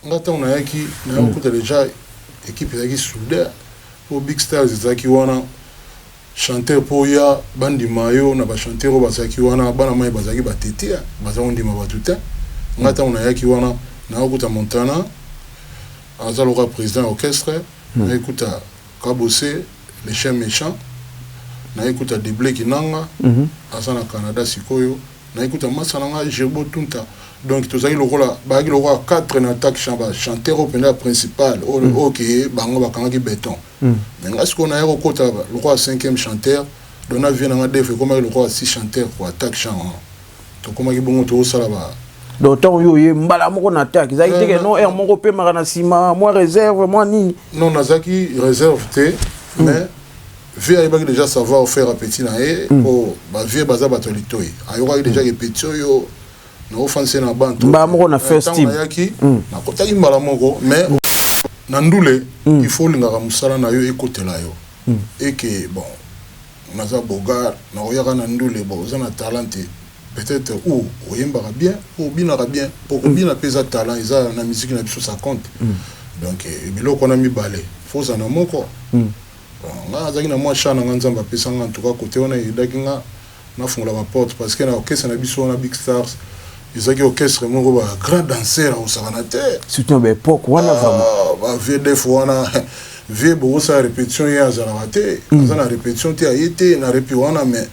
ngata on a qui na okuta déjà équipe qui soudée pour Big Stars ezaki wana chanteur pour ya bandi mayo na ba chanteur bazaki wana bana mai bazaki batetia bazaki ndima batuta ngata on a qui wana na okuta Montana azaloka président orchestre na écouta Kabose les chiens méchants na écouta Deblé Kinanga azana Canada sikoyo na écouta Masananga Gerbo Tunta. Donc tous les lokola bagi lokola 4 na attaque chamba chanteur au pénal principal OK bango bakangi béton mais est-ce qu'on a eu kota lokola 5e chanteur dona vient na def comme lokola 6 chanteur pour attaque chamba to comme ki bongo to sala ba d'autant yo ye mbala moko na attaque za iteke non er moko pe mara na sima moi réserve moi nini non nazaki réserve té mais vie ayebaki déjà savoir faire appétit na ye po ba vie baza batolitoi ayoka déjà repétition yo na offense na bantu mbala moko na first team yaki na kotaki mbala moko mais na ndule il faut lingaka musala na yo ekotela yo et que bon naza bogar na oyaka na ndule bon oza na talent peut-être ou oyembaka bien ou binaka bien pour bina pesa talent eza na musique na biso ça compte donc biloko na mibale faut za na moko nga azaki na mwa chana nga nzamba pesa nga en tout cas côté wana edaki nga na fungola ba porte parce que na orchestre na biso na Big Stars ezaki orchestre moko ba grand danseur au Savanater surtout ba époque wana vraiment ba VDF wana vie bo sa répétition ya zalawate za na répétition te ayete na repi wana mais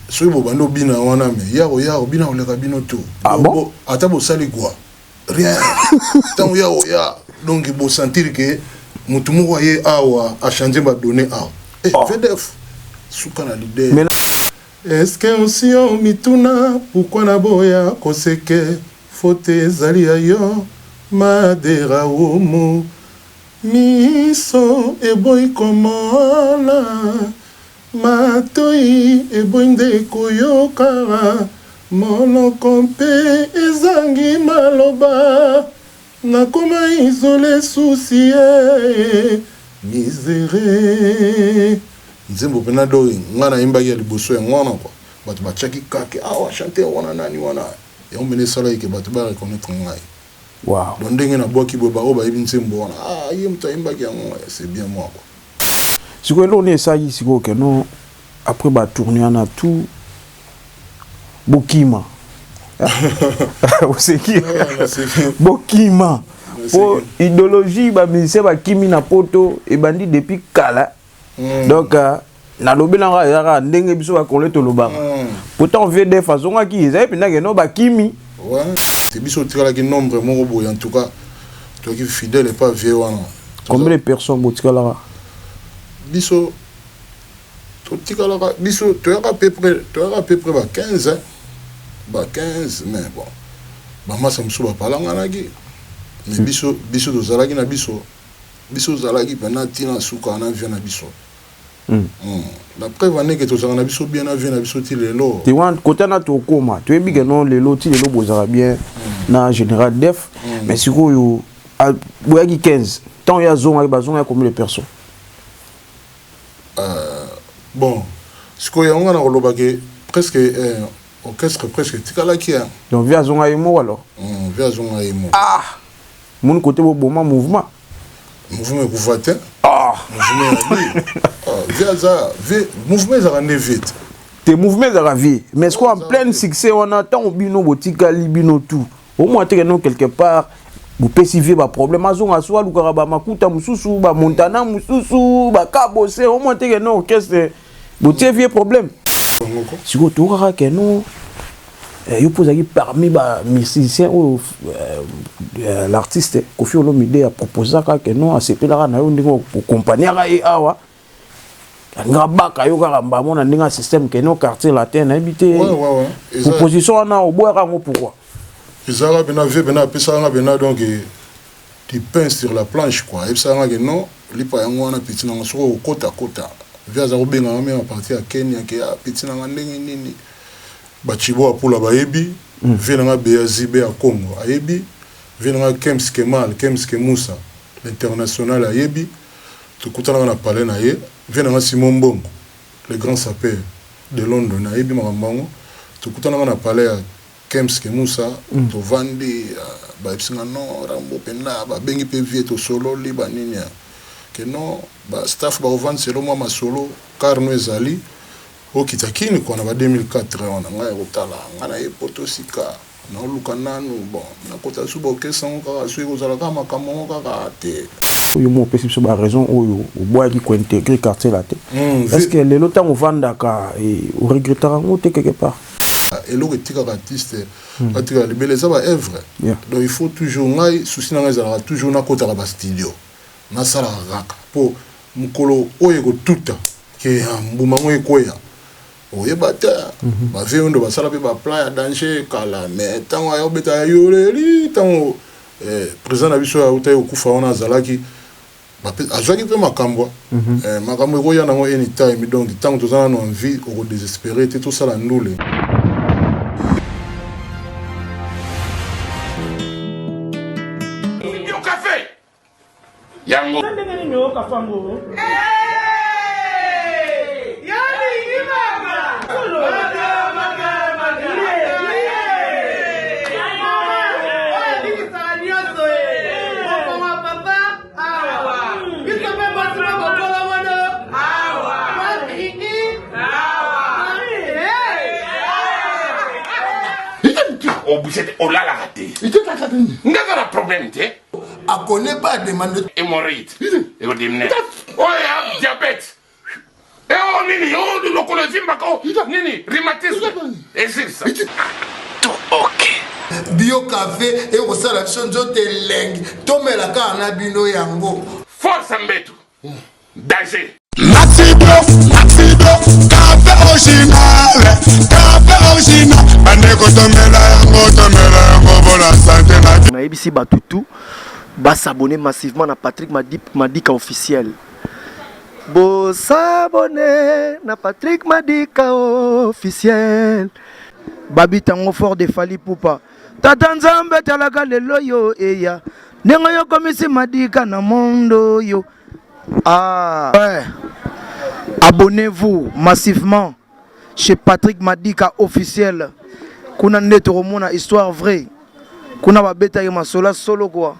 soki bo bando bina wana mais ya bina oleka bino to ata bo sali quoi rien tant ya donc bo sentir que mutu moko ye awa a changer ba donner a VDF suka na leader. Est-ce que aussi on mituna pourquoi na boya koseke faute ezali yo madera womo miso eboy komala matoi eboy nde koyoka monoko mpe ezangi maloba nakoma isole souci misère nzembo pena do ngana imba ya liboso ya ngwana kwa batu bachaki kake awa chanter wana nani wana ya mbene sala yake batu ba reconnaître ngai wow donc ndenge na boki bo ba oba ibi nzembo wana ye mta imba ya ngwana c'est bien moi quoi siko lo ne sayi siko ke no après ba tourner na tout bokima c'est qui bokima pour idéologie ba ministère ba kimi na poto e bandi depuis kala donc na lobela nga ndenge biso ba konle to lobanga pourtant VDF azonga ki ezai pena ke no ba kimi ouais c'est biso tikala ki nombre moko boy en tout cas toi qui fidèle et pas vieux wana combien de personnes botikala biso to tikala biso to ya à peu près ba 15 ba 15 mais bon ba masa muso ba palanga na ki mais biso do zalaki na biso zalaki pena tina suka na vient na biso la preuve année que tous en abisso bien avion abisso ti lelo tu vois côté na to koma tu es bien non lelo ti lelo bozara bien na général def mais siko yo boyaki 15 tant ya zonga bazonga combien de personnes bon siko ya ngana koloba ke presque orchestre presque tikala ki donc via zonga emo alors via zonga emo mon côté bo boma mouvement kuvatin mouvement ça rend vite tes mouvements ça vie mais est-ce qu'en plein succès on attend bino botika libino tout au moins tu non quelque part vous percevez ba problème azonga aswa lukara ba makuta mususu ba montana mususu ba kabose au moins tu non qu'est-ce vous vieux problème si vous tourara que non yo posaki parmi ba musiciens ou l'artiste Koffi Olomide a proposé que non accepter na yo ndingo pour accompagner awa ngabaka yo kaka mbamo na ndinga système que non quartier latin na habité proposition na oboyaka ngo pourquoi ezala bena vie bena pesa nga bena donc tu peins sur la planche quoi et ça nga que non lipa yango na petit na soko kota via za obenga nga même partie à Kenya que petit na ndenge nini bachibo apula baebi vena nga beazibe a Congo ayebi vena nga Kems Musa l'international ayebi tukutana na palais na ye vena nga Simon Mbongo le grand sapeur de Londres ayebi makambango tukutana na palais Kems Kemusa to vandi ba ipsinga no rambo pena ba bengi pe vie to solo li ba nini que non ba staff ba vendre selo moi ma solo car no ezali o kitakini ko na ba 2004 on nga rotala ngana e potosika na luka nanu bon na kota suba ke sango ka su ko zala ka makamo ka te yo mo pesi so ba raison oyo o boya ki ko intégrer quartier la te est-ce que le lota mo vanda ka et o regrettera ngo te quelque part et le tika artiste atika libele ça va œuvre donc il faut toujours ngai souci na ngai toujours na kota ba studio na sala raka po mukolo oyo ko tuta ke mbuma ngo ekoya oye bata ba vendo ba sala pe ba playa danger kala mais tango ayo beta yoreli tango président na biso ya uta okufa ona zalaki ba azaki pe makambo makambo ekoya nango anytime donc tango tozana na envie o désespérer te tout ça la ndule yo café yango no kafango oh là la raté. Il a un problème, tu sais. A connaît pas demande. Hémorroïde. Et on dit, oh, il y a diabète. Et oh, nini, oh, nous le connaissons, Mako. Nini, rhumatisme. Et c'est ça. Tout ok. Bio café et au salon de lengue. Tomé la carne à bino yango. Force en bête. Danger. Maxido, café original, Andeko tomela yango pour la santé na. Na ABC Batutu, ba s'abonner massivement na Patrick Madika officiel. Bo s'abonner na Patrick Madika officiel. Babi tango fort de Fali Poupa. Tata Nzambe talaka lelo yo eya. Nengo yo komisi Madika na mondo yo. Ah ouais. Abonnez-vous massivement chez Patrick Madika officiel. Kuna ndeto romona histoire vraie. Kuna babeta yo masola solo quoi.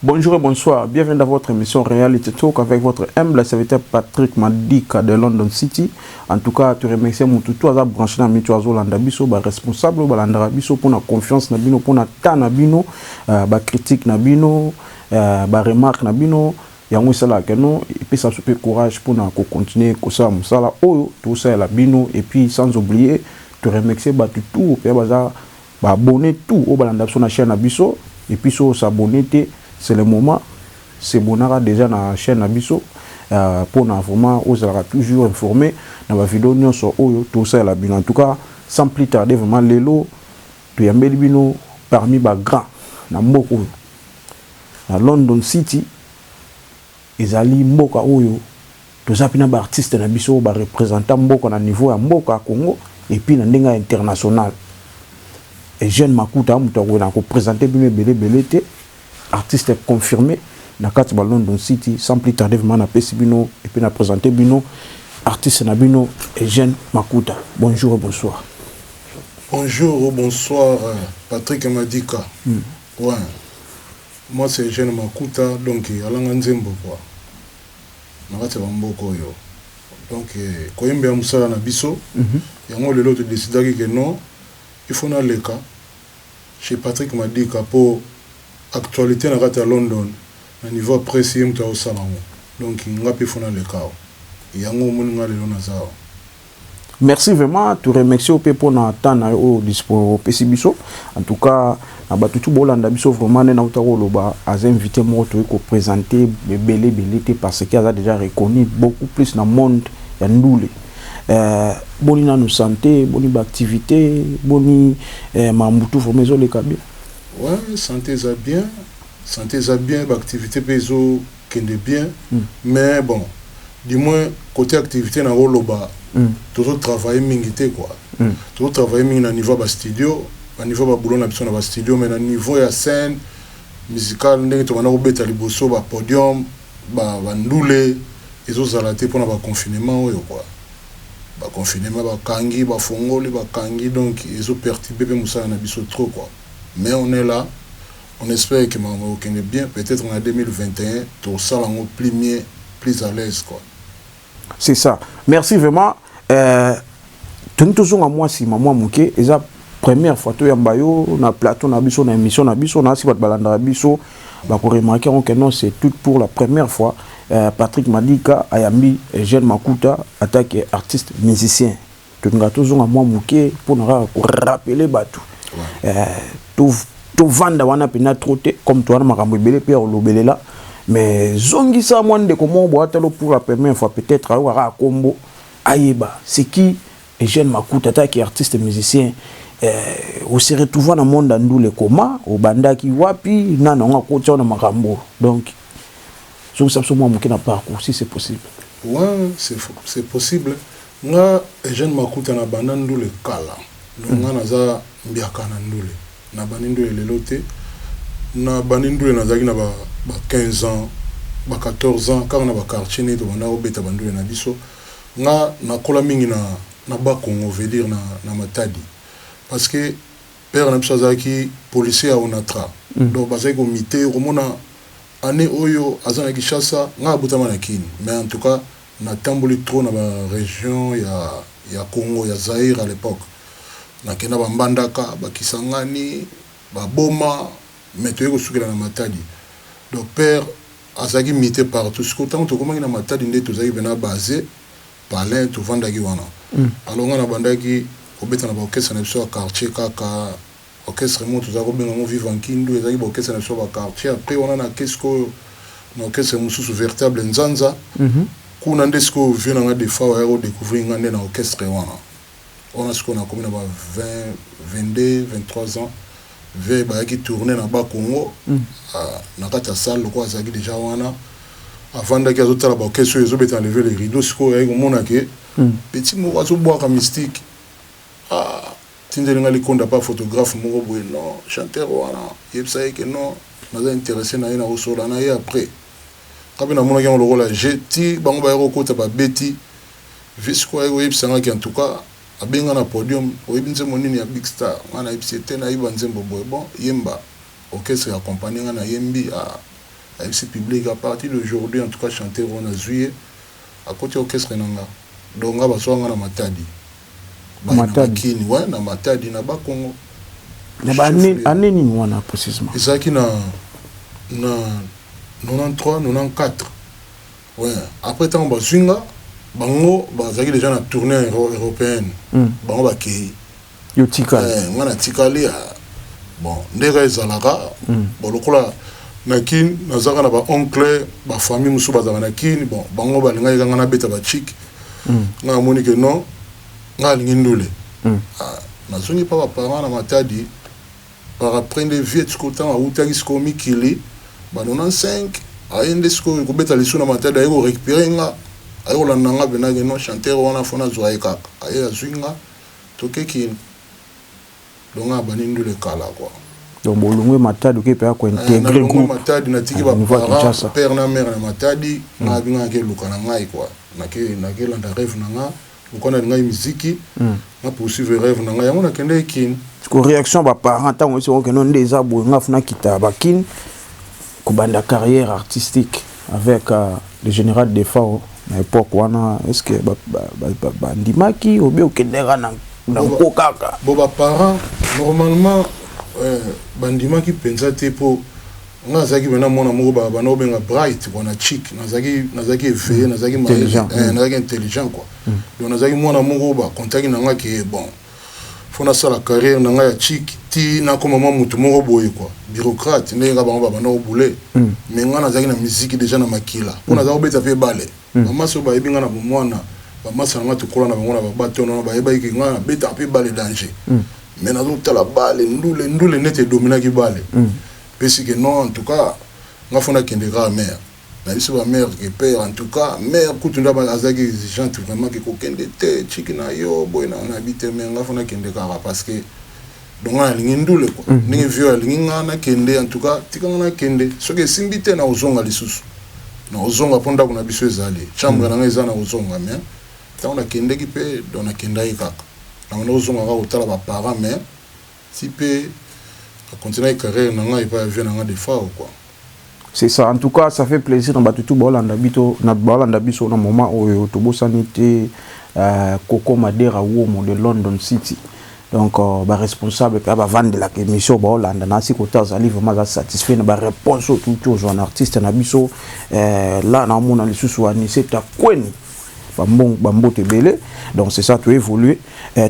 Bonjour et bonsoir, bienvenue dans votre émission Reality Talk avec votre humble serviteur Patrick Madika de London City. En tout cas, tu remercie mon tout à branché dans Mitu Azolanda Biso, responsable Balandara Biso pour la confiance Nabino, pour la ta Nabino, critique Nabino, remarque Nabino, yango sala keno et puis ça super courage pour na continuer comme ça musala oyo tout ça la bino et puis sans oublier tu remercier batu tout pe baza ba abonner tout au Balanda sur la chaîne Biso et puis so s'abonner c'est le moment c'est bonara déjà na chaîne Biso pour na vraiment on sera toujours informé dans la vidéo nous sur oyo tout ça la bino en tout cas sans plus tarder vraiment lelo tu yambeli bino parmi ba grands na mboko à London City ezali mboka oyo tozapina ba artiste na biso ba représentant mboka na niveau ya mboka Congo et puis na ndenga international et jeune Makuta mutako na ko présenter bino belé te artiste confirmé na kati ba London City sans plus tarder vraiment na pesi bino et puis na présenter bino artiste na bino et jeune Makuta. Bonjour et bonsoir. Bonjour ou bonsoir Patrick Madika. Ouais. Moi c'est jeune Makuta donc alanga nzembo quoi. Nakati ba mboko yo. Donc koyembe ya musala na biso yango lelo to décidaki que non il faut na leka chez Patrick Madika pour actualité na kati ya London na niveau précis mta au salon. Donc ngapi faut na leka. Yango moninga lelo na zao. Merci vraiment, tu remercie au pour na tana au dispo Biso. En tout cas, na batutu bolanda biso vraiment na utako loba as invité moi to ko présenter belé parce qu'il a déjà reconnu beaucoup plus dans le monde ya ndule. Boni na nous santé, boni ba activité, boni mambutu formezo le kabia. Ouais, santé ça bien, ba activité peso kende bien, mais bon, du moins côté activité na loba toujours travailler mingité quoi. Toujours travailler ming na niveau ba studio, na niveau ba boulot na biso na ba studio mais na niveau ya scène musicale ndenge to bana ko beta liboso ba podium ba ndule ezozala te mpona baconfinement oyo quoi baconfinement bakangi bafongoli bakangi donc ezoperturbe mpe mosala na biso trop quoi mais on est là on espère que makambo okende bien peut-être en 2021 tosala yango plus mieux plus à l'aise quoi. C'est ça. Merci vraiment. Toni tozonga mwasi mwa muke eza première fois to yamba yo na plateau na biso na émission na biso na si bat balanda biso ba ko remarquer que non c'est tout pour la première fois Patrick Madika ayambi Jeune Makuta attaque artiste musicien. Toni tozonga mwa muke pour na rappeler batu. To vanda wana pena troté comme toi na makambo belé pe olobelela mais zongi ça moi de comment boatalo pour la première fois peut-être à combo ayeba c'est qui Jeune Makuta qui est artiste musicien au se retrouve dans le monde andou le coma au banda ki wapi nana nga ko tshona makambo donc je sais absolument mon na parcours si c'est possible. Ouais, c'est possible. Nga Jeune Makuta na banda ndou le kala nga naza mbiaka na ndule na banindule lelo te na banindule nazaki na ba 15 ans ba 14 ans quand na ba quartier ne to banda obeta bandule na biso nga nakola mingi na ba Congo veut dire na Matadi parce que père na biso azaki policier à Onatra donc bazaki ko mité romona année oyo azana Kinshasa nga butama na Kini mais en tout cas na tamboli trop na ba région ya Congo ya Zaïre à l'époque na kena ba Mbandaka ba Kisangani ba Boma mais to yeko sukela na Matadi donc père azaki mité partout ce temps to komaki na Matadi nde to zaki bena basé palin to vandaki wana alors nga na bandaki obeta na ba orchestre na biso quartier kaka orchestre mo to zako benga mo vivre en Kindu ezaki ba orchestre na biso ba quartier après on a na kesco na orchestre mususu véritable Nzanza kuna ndesko vient na defa wa découvrir ngande na orchestre wana on a ce qu'on a commis là-bas 22, 23 ans. Ve ba qui tourner na ba Congo na kata salle quoi ça qui déjà wana avant d'aller aux autres là-bas qu'est-ce que ils ont enlevé les rideaux ce qu'on a mon que petit mo azo boire mystique tindelinga likonda pas photographe mo boy non chanteur wana yebsa que non naza intéressé na ina osola na et après quand na mona ki on le rôle jeti bango ba yero kota ba beti visco yebsa nga en tout cas abenga na podium oyebinze monini ya Big Star ngana ibisete na iba nzembo boy bon yemba orchestre accompagné ngana yembi à MC public à partir d'aujourd'hui en tout cas chanter on a juillet à côté orchestre nanga donc nga baso ngana Matadi Matadi ouais na Matadi na ba Congo na ba année wana précisément ezaki na 93 94 ouais après tant ba zwinga bango bazaki déjà na tournée européenne bango bakei yo tikali ngana tikali bon ndeka ezalaka bon lokola na kin nazaka na ba oncle ba famille musu bazaka na kin bon bango balinga yanga na beta ba chic nga moni que non nga lingindule nazongi pa ba parents na Matadi par après de vieux scotan a utaki sko mikili ba 95 ayende sko ko beta leso na Matadi ayeko récupérer nga ayo la nanga benage no chanteur wana fona zoaye kaka ayo azwinga tokeki donga banindu le kala quoi donc bolongwe Matadi ke pe ko intégrer groupe Matadi na tiki ba père na mère na Matadi na binga ke lukana ngai quoi na ke landa rêve nanga ukona ngai muziki na poursuivre rêve nanga yango na kende kin ko réaction ba parents tant aussi que non déjà bo ngafuna kita bakin ko banda carrière artistique avec le général Defao à l'époque wana est-ce que ndimaki obi okendera na kokaka bo ba parents normalement bandimaki penza te po nga zaki bena mona moko ba no benga bright wana chic nazaki éveillé nazaki intelligent quoi donc nazaki mona moko ba contaki nanga ke bon fona sala carrière nanga ya chic ti na comme maman mutu moko boye quoi bureaucrate nenga bango ba no boulé mais nga nazaki na musique déjà na makila pona za obeta pe bale mama so ba ebinga na bomwana ba masa nga to kola na bango na ba bato na ba eba ki nga beta pe bale danger mais na zo la bale ndule nete domina ki bale parce que non en tout cas nga fona kendera mère na biso ba mère que père en tout cas mère kutunda ba azaki exigeante vraiment que ko kende te chiki na yo boy na habite mais nga fona kendera parce que donc on a l'indule quoi ningi vieux linga na kende en tout cas tikanga na kende so que simbite na ozonga lisusu na ozonga ponda kuna biso ezali chambre na ngeza na ozonga mais tant na kendeki pe dans na kendai kaka na ozonga ka otala ba parents mais si pe continuer carrière na nga pas vient na des fois quoi. C'est ça, en tout cas, ça fait plaisir dans Batutu Bolanda Bito, na Bolanda Biso na moment où Otobo sanité Coco Madera Womo de London City. Donc ba responsable pe ba vendre la émission Bolanda na si côté ça livre vraiment satisfait na ba réponse au tout aux artistes na Biso là na mona le sous ani c'est à Kweni. Bambo tebele. Donc c'est ça tout évoluer.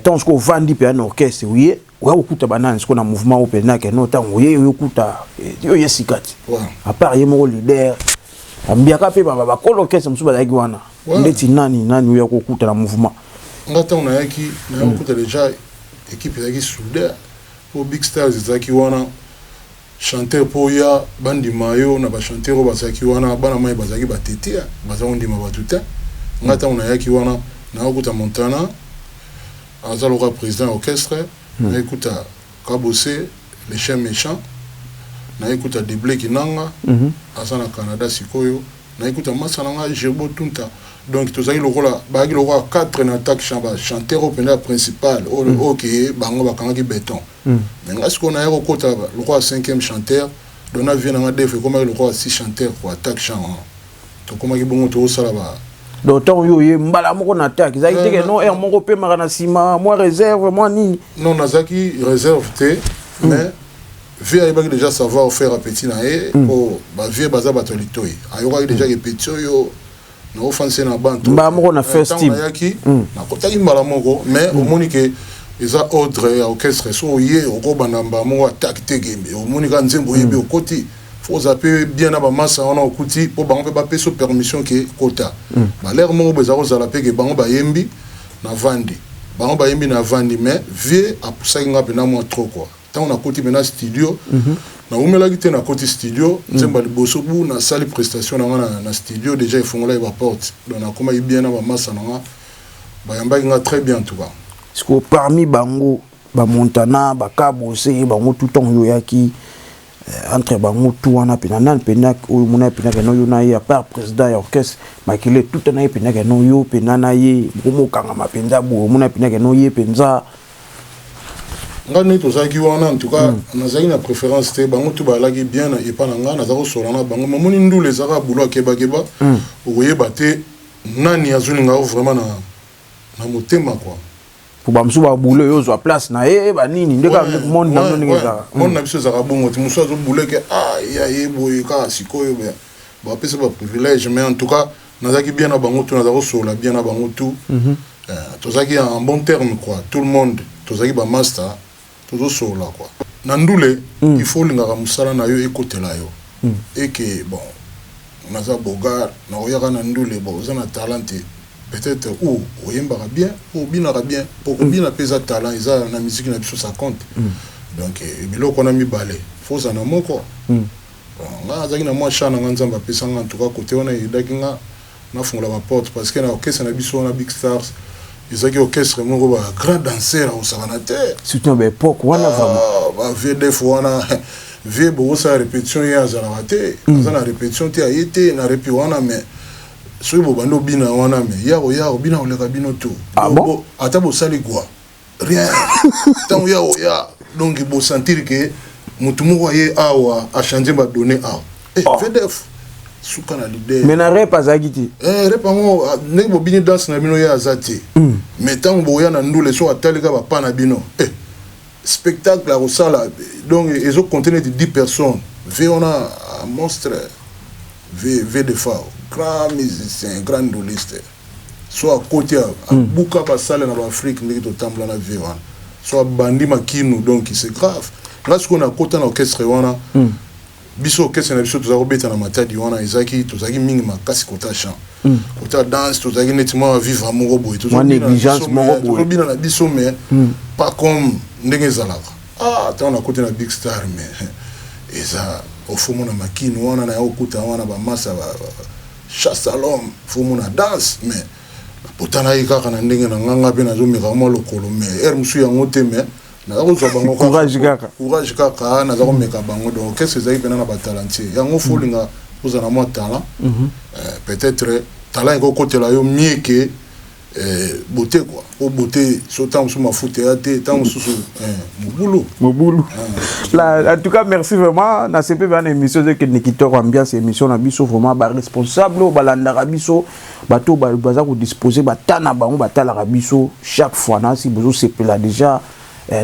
Tant ce qu'on vend pe un orchestre oui. Ouais okuta banane ce qu'on a mouvement au pena que non tant oui okuta yo yesikati à part yemo leader ambiaka pe ba koloke samsu ba yaki wana ndeti nani yo okuta na mouvement ngata on yaki na okuta déjà équipe yaki soudeur au big stars zaki wana chanteur poya bandi mayo na ba chanteur ba zaki wana bana mai ba zaki batetia ba zaondi ma batuta ngata on yaki wana na okuta Montana azalo ka président orchestre. Na écoute Kabose les chiens méchants na écoute Deblé Kinanga asana Canada sikoyo na écoute Masananga Gerbo Tunta donc tous le rôle bagi le roi 4 na attaque chamba chanteur au principal OK bango bakanga béton mais est-ce qu'on a au côté le roi 5e chanteur donna vient na def comme le roi 6 chanteur pour attaque chamba to comme ki bongo to sala ba d'autant yo ye mbala moko na attaque ça dit que non er moko pe makana sima moi réserve moi nini non nazaki réserve té mais vie ayebaki déjà savoir faire appétit na ye po ba vie baza batolitoi ayoka déjà ke petit yo na offense na bantu mbala moko na first team yaki na kotaki mbala moko mais au moni que eza ordre ya orchestre so ye oko banamba moko attaque te gembe au moni ka nzembo yebi okoti faut zapper bien na ba massa on a okuti po bango pe ba peso permission ke kota ba l'air mo bezaro za la pe ke bango ba yembi na vandi mais vie a poussé nga pe na mo trop quoi tant on a koti mena studio na umela kite na koti studio nzemba liboso bu na salle prestation na studio déjà il faut la porte donc na koma bien na ba massa na ba yamba nga très bien tout cas parce que parmi bango ba Montana ba Kabose bango tout temps yo yaki entre bango tout wana pena nan pena o mona pena que no yo na ya par président ya orchestre makile tout na pena que no yo pena na ye mo kanga mapenza bo mona pena que no ye penza ngani to zaki wana en tout cas nazaki na préférence te bango tout balaki bien na epa na nga nazako solana bango momoni ndule zaka bulo keba oye baté nani azulinga vraiment na motema quoi pour bamsu ba boule yo zo place na ba nini ndeka monde na nini za monde na biso za bongo ti muso zo boule ke ya yebo ka sikoyo ba pesa ba privilège mais en tout cas nazaki bien na bango tout nazako sola bien na bango tout tozaki en bon terme quoi tout le monde tozaki ba master tozo sola quoi na ndule il faut linga musala na yo ekotela yo et que bon naza bogar na oyaka na ndule bon za na talent peut-être ou oyembara bien ou binara bien pour bien pesa talent isa na musique na biso ça compte donc bilo kona mi balé faut ça na moko nga zaki na moi chana nga nzamba pesa nga en tout cas côté on a dakinga na fongola ba porte parce que na orchestre na biso na big stars izaki orchestre moko ba grand danseur au savanateur surtout ba époque wana vraiment ba VDF wana vie bo sa répétition ya za la raté za na répétition ti ayete na repi wana mais soki bobando bina wana me yaro bina oleka bino to ata bosali quoi rien tant ya donc bo sentir que mutu moko ye awa a changer ba donner awa VDF suka na leader mais na rep azagiti rep ngo ne bo bini dance na bino ya azati mais tant bo ya na ndule so atalika ba pa na bino spectacle a rosala donc ils ont contenu de 10 personnes v on a un monstre v de fa grand musicien, grand doliste. Soit à côté, à Bouka, à Salé, dans l'Afrique, nous sommes en train de vivre. Soit Bandi Makinu, donc c'est grave. Là, ce qu'on a côté dans l'orchestre, biso orchestre, nous sommes en train de mater du Wana, Isaki, tous les minima, casse côté chant. Côté danse, tous les nettement vivre à Morobo. Tous les négligence, Morobo. Tous les biso, mais pas comme Ndengezala. Attends, on a côté dans Big Star, mais. Et ça, au fond, on a Makinu, on a Okuta, on a Massa. Chasse à l'homme, faut mon danse, mais potana ika kana ndenge na nganga pe na zo mikamo lokolo mais musu ya ngote mais na zo bango courage kaka na zo meka bango donc qu'est-ce que ça ipena na ba talentier yango folinga vous en avez talent peut-être talent est côté là yo mieux que beauté quoi au beauté sautant sur ma foot et tant sur mon boulot là en tout cas merci vraiment na CP une émission de Nikitor ambiance émission na biso vraiment ba responsable ba landa rabiso bato ba baza ko disposer ba tana bango ba tala rabiso chaque fois na si besoin c'est là déjà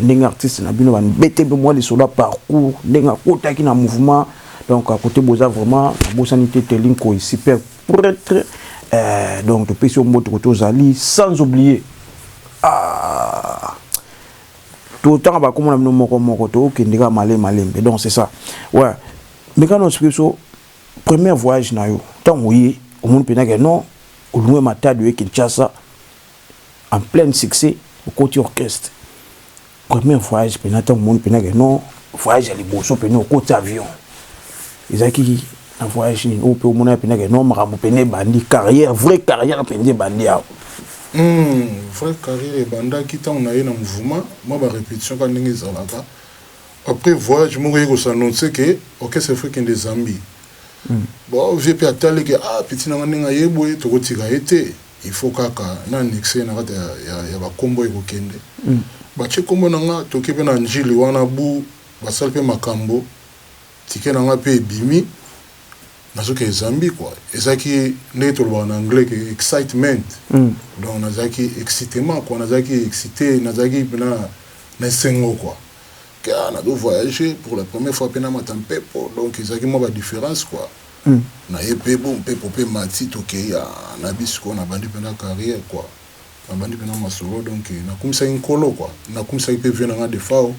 ndenge artiste na bino ba bete be moi les sola parcours ndenge kota ki na mouvement donc à côté boza vraiment bo sanité telling ko super pour être donc de pécio moto côté aux sans oublier tout le temps comme on a mon to qui ndika malé donc c'est ça ouais mais quand on se premier voyage na yo tant oui au monde pena que non au loin mata de Kinshasa en plein succès au côté orchestre premier voyage pena tant au monde pena que non voyage à Liboso pena au côté avion Isaki un voyage au peu mon appel que non marabu pene bandi carrière vraie carrière pende bandi vraie carrière banda qui tant on a eu un mouvement moi ba répétition quand ndenge zalaka après voyage mo ko s'annoncer que OK c'est fait qu'il des Zambie bon j'ai pu attendre que petit na ndenga yeboye to ko tika été il faut kaka na annexer na ya ba kombo e ko kende ba che kombo na nga to ke na njili wana bu ba salpe makambo tike na nga pe bimi nazoke Zambie quoi et ça qui n'est en anglais que excitement donc nazaki excitement quoi nazaki excité nazaki na sengo quoi que on a dû voyager pour la première fois pena matampe donc ezaki moi ba différence quoi na epé bon pe mati to ke ya na bisko na bandi pena carrière quoi na bandi pena masolo donc na kumisa inkolo quoi na kumisa ipe vient na de fao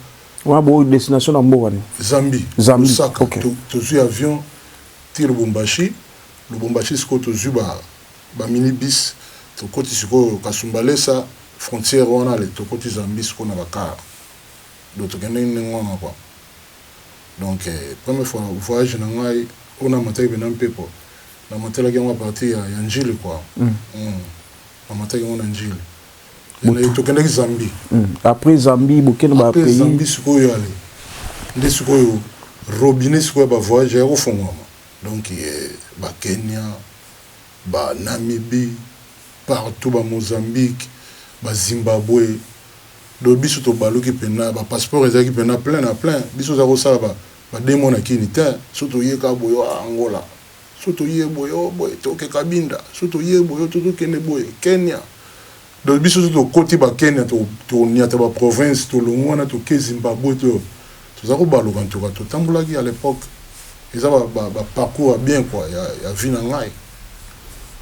wa bo destination na mbokani Zambie Lusaka to suis avion Lubumbashi siko to zuba ba minibus to koti siko kasumbalesa frontière wana le to koti Zambie siko na bakar do to kende ngona quoi donc première fois voyage na ngai on a monté benam pepo na monté la gamba partie ya Njili quoi na monté on Njili et to kende Zambie après Zambie bokene ba pays Zambie siko yo aller nde siko yo robinet siko ba voyage au fond donc ba Kenya ba Namibie partout ba Mozambique ba Zimbabwe do biso to baluki pena ba passeport ezaki pena plein biso za ko sala ba demo na kini te surtout yeka boyo Angola surtout ye boyo to ke Kabinda surtout ye boyo to kene boyo Kenya do biso to koti ba Kenya to niata ba province to longwana to ke Zimbabwe to za ko baluka to tambulaki à l'époque ils ont un parcours bien quoi il y a vu nangai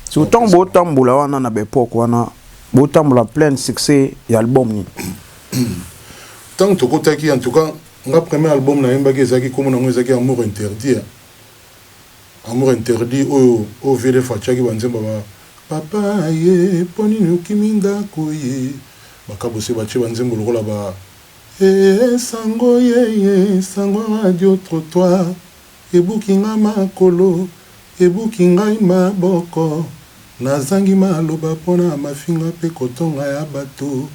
c'est autant beau tambula wana na l'époque wana beau tambula plein succès et album ni tant to kotaki en tout cas nga premier album na yembaki ezaki comme na ezaki amour interdit au vele fachaki banzemba ba papa ye poni no kiminda koye bakabose bache banzembo lokola ba sango ye sango radio trottoir ebukinga makolo ebukinga maboko nazangi maloba pona mafinga pe kotonga ya bato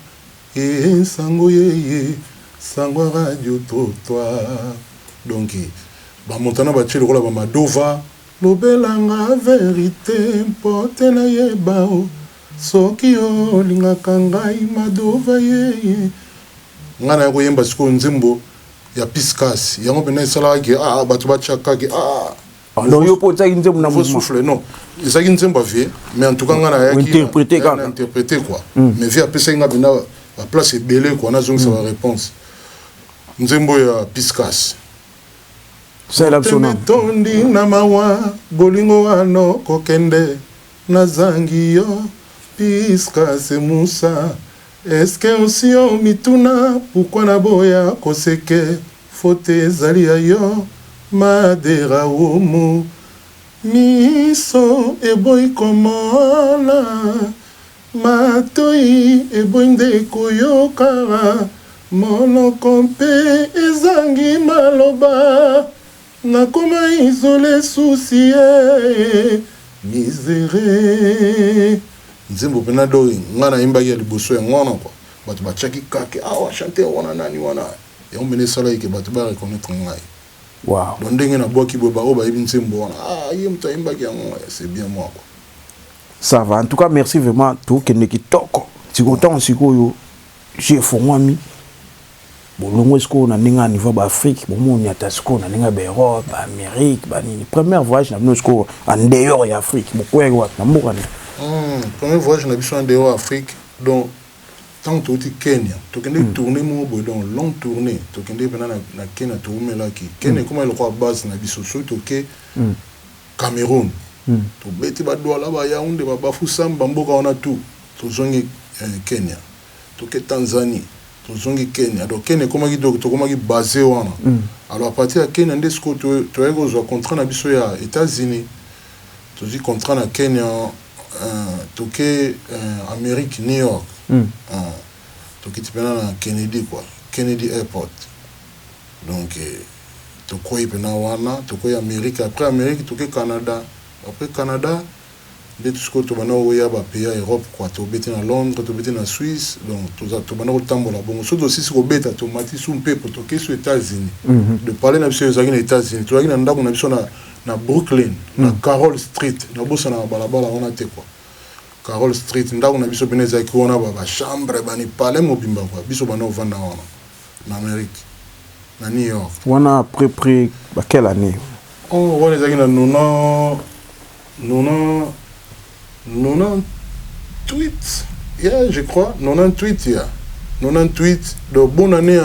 sango ye sango radio trottoir donc ba montana ba tshelo kola ba madova lobelanga vérité mpote na yebao soki yo lingaka ngai madova ye ngana yako yemba siko nzembo ya piskas yango pena sala ki batu bachaka ki alors yo po tsaki nzembo na mo souffle non ezaki nzembo vie mais en tout cas ngana yaki interpréter quoi mais via pesa nga bina la place est belé quoi na zongi sa réponse nzembo ya piskas c'est l'absonnant tondi na mawa bolingo wano kokende na zangi yo piskas musa. Est-ce que aussi on mituna pourquoi na boya koseke fote zali ayo madera womo miso eboy komona matoi eboy ndeko yokara monoko mpe ezangi maloba nakoma isole susi misere nzembo pena do ngana imba ya liboso ya ngona quoi batu bachaki kake wa chanter wana nani wana et on mene sala ke batu ba reconnaître ngai Wow. Donc ndenge na boki boba o ba yebi nsembo wana. Ah, yé mta imba ki yango, c'est bien moi quoi. Ça va. En tout cas, merci vraiment tout keneki toko. Si autant sikoyo j'ai fongwami. Bolongo esko na ninga niveau ba Afrique, bon mon nyata sko na ninga ba Europe, ba Amérique, ba ni premier voyage na bino sko en dehors ya Afrique. Boko ya na mboka ni. Premier voyage na biso en dehors Afrique. Donc tant que tu Kenya, tu connais tourner mon boy donc longue tournée, tu connais pendant na Kenya tu me là qui Kenya comment le quoi base na biso surtout que Cameroun. Tu beti ba dola ba Yaoundé ba Bafoussam bamboka on a tout. Tu zongi Kenya. Tu que Tanzanie. Tu zongi Kenya. Donc Kenya comment qui basé wana. Alors à partir de Kenya ndesco tu as contrat na biso ya États-Unis. Tu dis contrat na Kenya tu que Amérique New York. Tu qui tu na Kennedy quoi. Kennedy Airport. Donc tu crois pena wana, tu crois Amérique après Amérique tu que Canada. Après Canada de tout ce que tu vas oya ba pays Europe quoi, tu beti na Londres, tu beti na Suisse, donc tu vas tambola bon so aussi ko beta tu mati sou mpe pour to aux États-Unis. De parler na biso aux États-Unis, tu vas na ndako na biso na Brooklyn, na Carroll Street, na bossa na balabala on a te quoi. Carroll Street ndako na biso beneza ki ona ba chambre ba ni palais mobimba quoi, biso bana ovanda wana na Amérique, na New York. Wana après ba quelle année? Oh, wana zaki na 98, yeah, je crois, 98, yeah. 98, donc bonne année,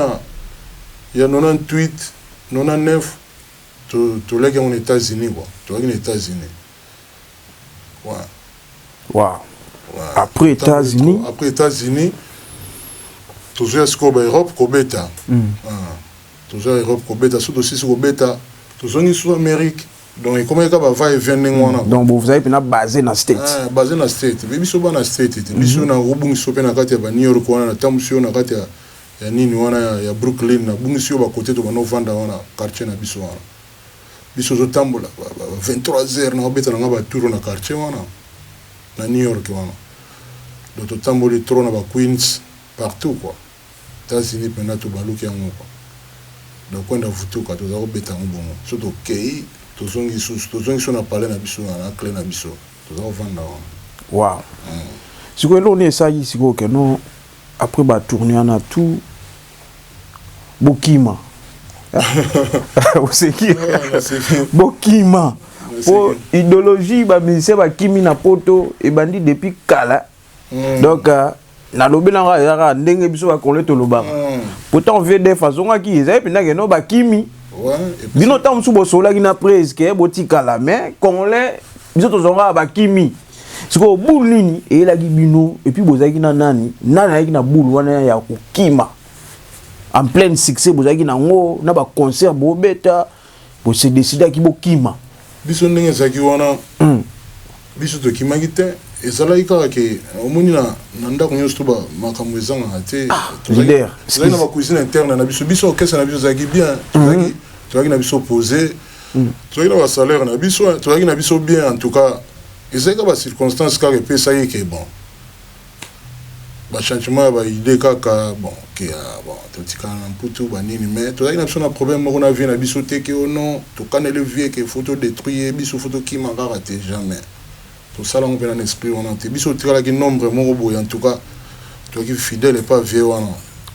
il y a 98, 99, tu l'as aux États-Unis, quoi. Tu l'as aux États-Unis. Ouais. Wow. Ouais. Après États-Unis? Après États-Unis, tu as eu Europe, Kobeta. Tu as eu Europe, Kobeta, surtout aussi sur Kobeta, tu as eu sur Amérique. Donc comment il va et vient donc vous avez bien basé dans state basé dans state mais biso ba na state biso na rubungi sope na kati ya ba New York wana na tamusio na kati ya nini wana ya Brooklyn na bungisio ba côté to ba no vanda wana quartier na biso wana biso zo tambola 23h na obeta na ba tour na quartier wana na New York wana donc to tamboli trop na ba Queens partout quoi États-Unis pena to baluki yango quoi donc kwenda vutuka to za obeta ngobongo surtout kei tozongi sur na parler na biso na clé na biso tozo vanda wana. Wow. Siko lo ne ça siko que non après ba tourner na tout Bokima. C'est qui? Bokima. Pour idéologie ba ministère ba kimi na poto et bandi depuis kala. Donc na lobi na ra ndenge biso ba konle to lobanga. Pourtant veut de façon qui ezai pina que non ba kimi. Ouais, bino tam su bosola ki na presse ke botika la mais congolais biso to zonga ba kimi siko boule nini e la ki bino et puis bozaki na nani ki na boule wana ya kokima en plein succès bozaki na ngo na ba concert bo beta bo se décider ki bokima biso ndenge zaki wana biso to kimaki te ezala ikaka ke omoni na ndako nyonso ba makambo ezanga te leader c'est na ba cuisine interne na biso okesa na biso zaki bien tu vas na biso poser tu vas na salaire na biso tu vas na biso bien en tout cas ezaka ba circonstances ka pe ça y est que bon ba changement ba idée kaka bon que bon tu tika na mputu ba nini mais tu vas na biso na problème mo na vie na biso te que non to kanele vie que photo détruire biso photo qui m'a raté jamais tout ça là on peut en esprit on a biso tika la ki nombre mo boy en tout cas tu qui fidèle et pas vieux wana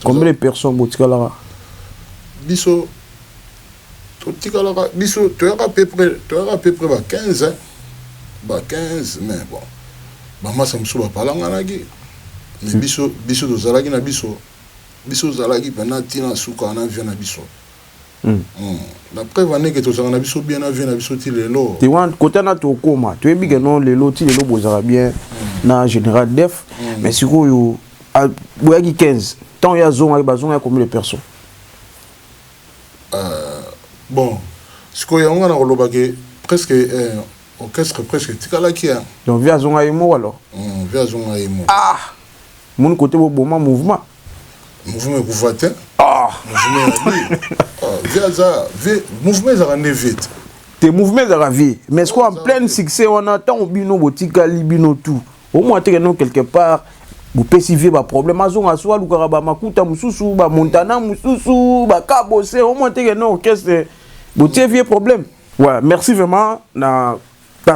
combien de personnes botika là biso tika la biso tu as à peu près ba 15 hein ba 15 mais bon ba massa musu ba palanga na ki mais biso to zalaki na biso zalaki pendant tina suka na vie na biso la preuve année que to zalana biso bien na vie na biso ti lelo tu vois côté na to koma tu ebi que non lelo ti lelo bozala bien na général def mais siko yo boyaki 15 tant ya zonga ba zonga combien de personnes bon siko ya ngana ko lobake presque orchestre presque tikalaki ya donc via zonga emo alors via zonga emo mon côté boma mouvement kuvatin mouvement za rende vite te mouvement za vie mais ce qu'on en plein succès on attend bino botika libino tout au moins te non quelque part vous percevez ba problème azonga soit lukara ba makuta mususu ba montana mususu ba kabose au moins te non orchestre botie vieux problème. Ouais, merci vraiment na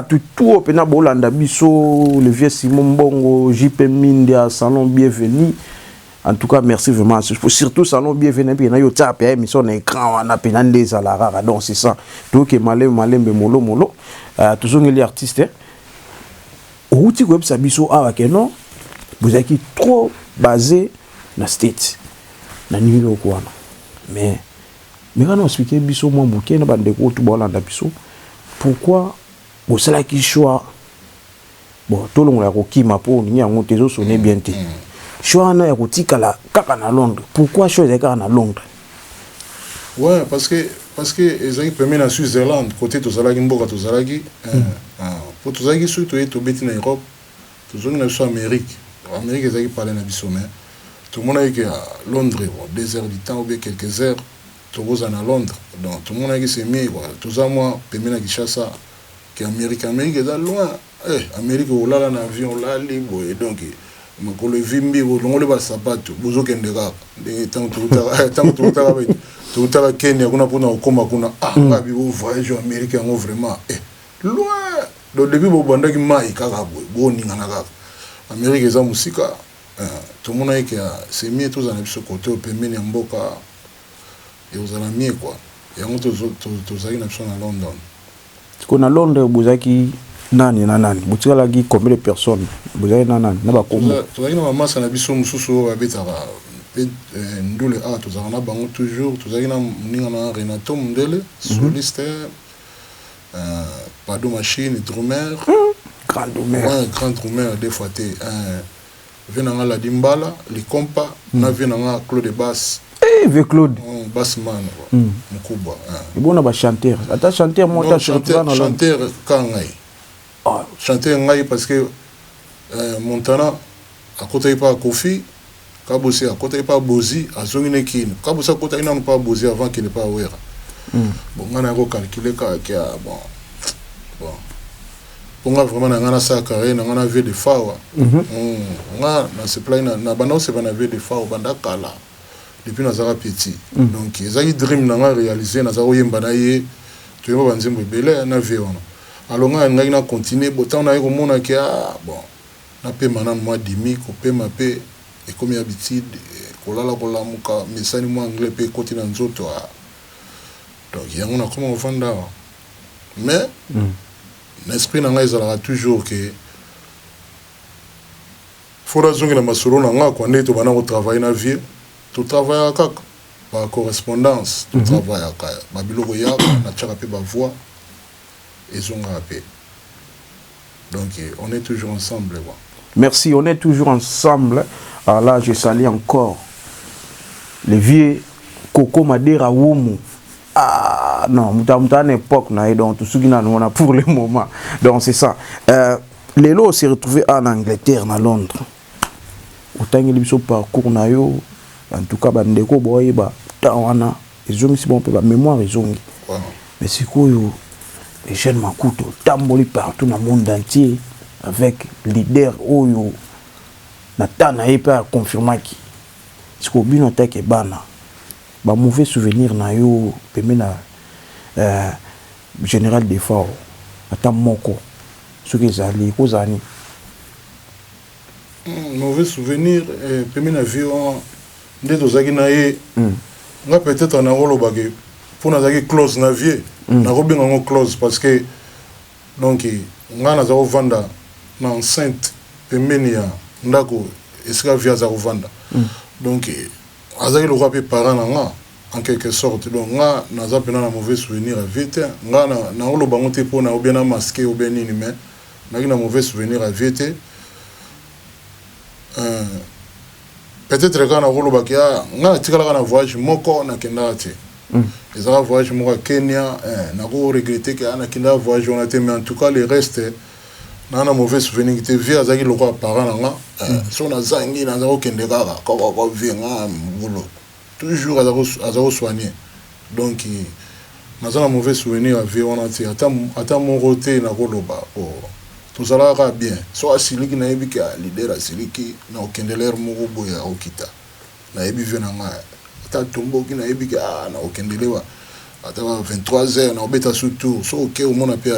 tout au pena bolanda biso le vieux Simon Mbongo, JP Mindia, salon bienvenue. En tout cas, merci vraiment. Surtout salon bienvenue puis na yo tap émission na écran na penande za la rara donc c'est ça. Tout que malem molo toujours les artistes. Outi web sa biso awa ke non. Vous êtes trop basé na state. Na New York wana. Mais quand on explique biso moi bouquet na bande ko tout bolanda biso. Pourquoi bon c'est là qui choix bon tout le monde a qui ma pour ni yango tezo sonner bien té choix na ya kotika la kaka na Londres. Pourquoi choix kaka na Londres? Ouais, parce que ezaki premier na Switzerland côté to zalaki mboka to zalaki pour to zalaki surtout to beti na Europe to zoni na Amérique ezaki parler na biso mais tout le monde a que à Londres bon 2 heures du temps ou bien quelques heures to goza na Londres donc tout le monde a que c'est mieux quoi tout ça moi premier na Kinshasa que Amérique est loin Amérique olala na avion là libre et donc makolo vimbi bolongole ba sapato bozo kendeka de tant tout Kenya kuna pona okoma kuna ngabi bo voyage en Amérique en vraiment loin donc depuis bo bandaki mai kaka bo ninga na kaka Amérique eza musika tout le monde a que c'est mieux tous en biso côté au pemeni ya mboka et aux amis quoi et on to zaki na biso na London. Qu'on a Londres bozaki nani na nani butikala gi combien de personnes bozaki na nani na ba kombo to zaki na mama sana biso mususu babetaka ndule to zaki na bango toujours to zaki na ninga na Renato Mundele soliste Pado Machine drummer grand drummer ouais grand drummer des fois té venanga la Dimbala les compas na venanga Claude Bass avec Claude bassman mukubwa ibona ba chanteur ata chanteur moi ta chanteur kangai chanteur ngai parce que Montana à côté pas Kofi Kabosi à côté pas Bozi à zongine kin Kabosi à côté non pas Bozi avant qu'il ne pas wera bon ngana ko calculer ka bon ponga vraiment na ngana sa carré na ngana vie de fawa nga na se plaina na bana se bana vie de fawa banda kala depuis nazara petit donc ezaki dream nanga réaliser nazaro yemba na ye to yeba banzembo belé na vie wana alors nga ngaki na continuer botan na ko mona ki bon na pe mana moi demi ko pe ma pe et comme habitude ko lala ko lamuka mesani mo anglais pe continent nzoto donc yango na comment vanda mais l'esprit nanga ezala toujours que fora zongi na masolo nanga ko ndeto bana ko travailler na vie tout travail par correspondance, tout travail à biloko ya na tchaka pe ba voix et zonga pe. Donc on est toujours ensemble. Merci, on est toujours ensemble. Alors là, je salue encore les vieux Coco Madera Womu. Ah non, muta une époque na donc tout ce qui on a pour le moment. Donc c'est ça. Les lots s'est retrouvé en Angleterre, à Londres. Autant il y a parcours na yo. En tout cas, bandeko boye ba tawana ezongi si bon pe ba mémoire ezongi. Mais c'est quoi yo les jeunes makuto tamboli partout dans le monde entier avec leader oyo natana epa confirmer ki. C'est ko bino teke bana. Ba mauvais souvenir na yo pemena général des forts ata moko ce que zali ko zani. Mauvais souvenir pemena vion ndeto zaki na ye nga peut-être na rolo bagé pour na zaki close na vie na robinga ngo close parce que donc nga na zako vanda na enceinte pembeni ya ndako esika via za vanda donc azaki le roi pe parent na nga en quelque sorte donc nga na za pena na mauvais souvenir à vite nga na rolo bango te pour na ou bien na masqué ou bien nini mais na mauvais souvenir à vite peut-être quand on a bakia nga tikala na voyage moko na kenda te ezaka voyage moko à Kenya na ko regretter que ana kenda voyage on a été mais en tout cas les restes na mauvais souvenir qui te via azaki loko parent nga so na zangi na zako kende kaka ko venga mbolo toujours azako soigner donc na za mauvais souvenir avec on a été ata mon côté na ko loba tout ça là bien soit siliki na ebiki leader siliki na okendeler moko boya okita na ebi venanga ta tombo ki na ebiki na okendelewa ata 23h na obeta surtout so OK au monde pe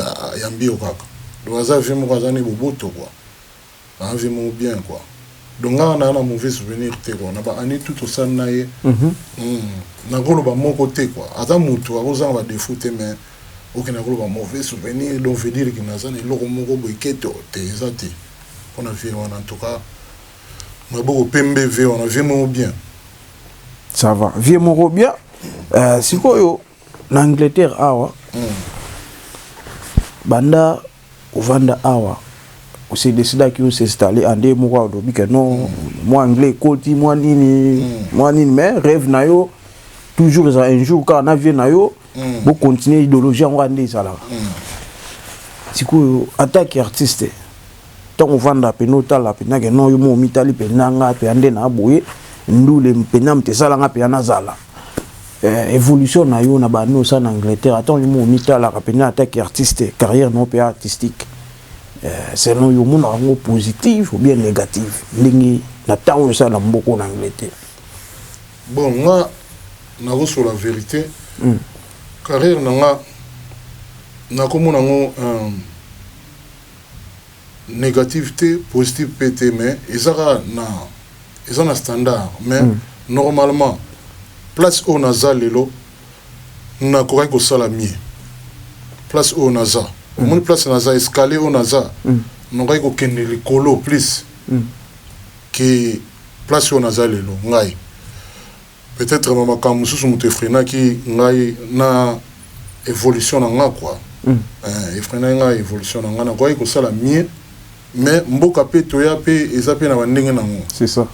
yambi okaka donc ça vie mo azani boboto quoi un vie mo bien quoi donc on a un mauvais souvenir te quoi na ba ani tout ça naie na golo ba mon côté quoi ata mutu akoza va défouter mais aucun golo ba mauvais souvenir donc veut dire que na zani loko moko boketo te ezati on a vu en tout cas ma beaucoup PMBV on a vu mo bien ça va vie mo bien sikoyo na Angleterre awa banda ovanda awa on s'est décidé que s'est installé en deux mois donc que non moi anglais côté moi nini mais rêve na yo toujours un jour quand on a vu na yo pour continuer idéologie en rwandais ça là sikoyo attaque artiste tant on vanda penota la pena que non yo mo mitali penanga pe ande na boye ndule penam te sala nga pe anazala évolution na yo na bano ça en Angleterre attends yo mo mitala ka pena attaque artiste carrière non pe artistique selon yo mon rango positif ou bien négatif lingi na tawo ça na mboko en Angleterre bon moi na go sur la vérité carrière na comme nango négativité positive PT mais ezara na standard mais normalement place au naza lelo na ko ko sala mieux place au naza mon place naza escalier au naza no ko kende likolo plus que place au naza lelo ngai peut-être mama kam mususu mutefrena ki ngai na évolution na quoi efrena nga évolution na na ko sala mieux mais mboka pe toya pe ezape na bandenge nango c'est ça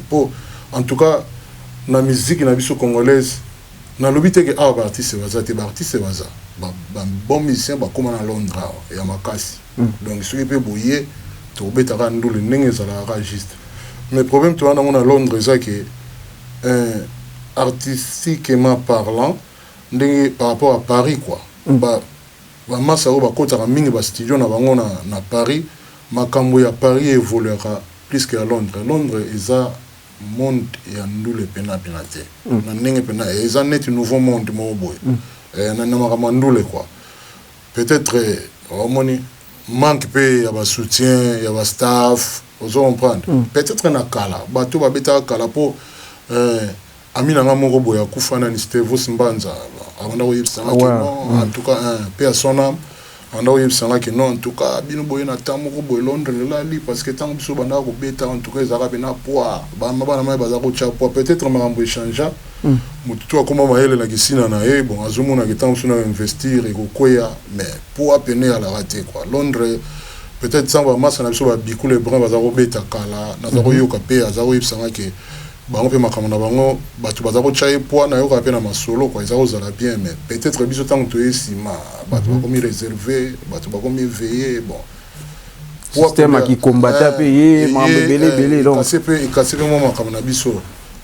pour en tout cas na musique na biso congolaise na lobite ke ba artiste baza ba bon musicien ba koma na Londres ya makasi donc ce qui peut boyer to betara ndule ndenge zala juste mais problème to na Londres ça que artistiquement parlant ndenge par rapport à Paris quoi ba massa ba kota mingi ba studio na bango na Paris makambo ya Paris évoluera plus que à Londres. Londres est un monde et un ndule pena penate. Na ndenge pena est un net nouveau monde mo boy. Na makambo ndule quoi. Peut-être moni manque pe ya ba soutien, ya ba staff, vous comprendre. Peut-être na kala, bato ba beta kala po amina nga moko boya kufana ni Stevos Mbanza. Avant d'ouvrir en tout cas paix à son âme. On a eu que non, en tout cas, bien boy na tamu ko boy Londres là li parce que tant biso banda ko beta en tout cas ezaka bena poids ba mabana mai baza ko cha poids peut-être makambo échanger mutu akoma maele na kisina na bon azumuna ke tant suna investir et ko koya mais poids peine à la rater quoi Londres peut-être ça va massa na biso ba bikule brin baza ko beta kala na za ko yoka pe aza ko yipsanga ke bango pe makambo na bango batu baza ko cha poids na yoka pe na masolo quoi ezako zala bien mais peut-être biso tant to esima batu ba komi réservé batu ba komi veiller bon système qui combattait payer belé donc c'est moi makambo na biso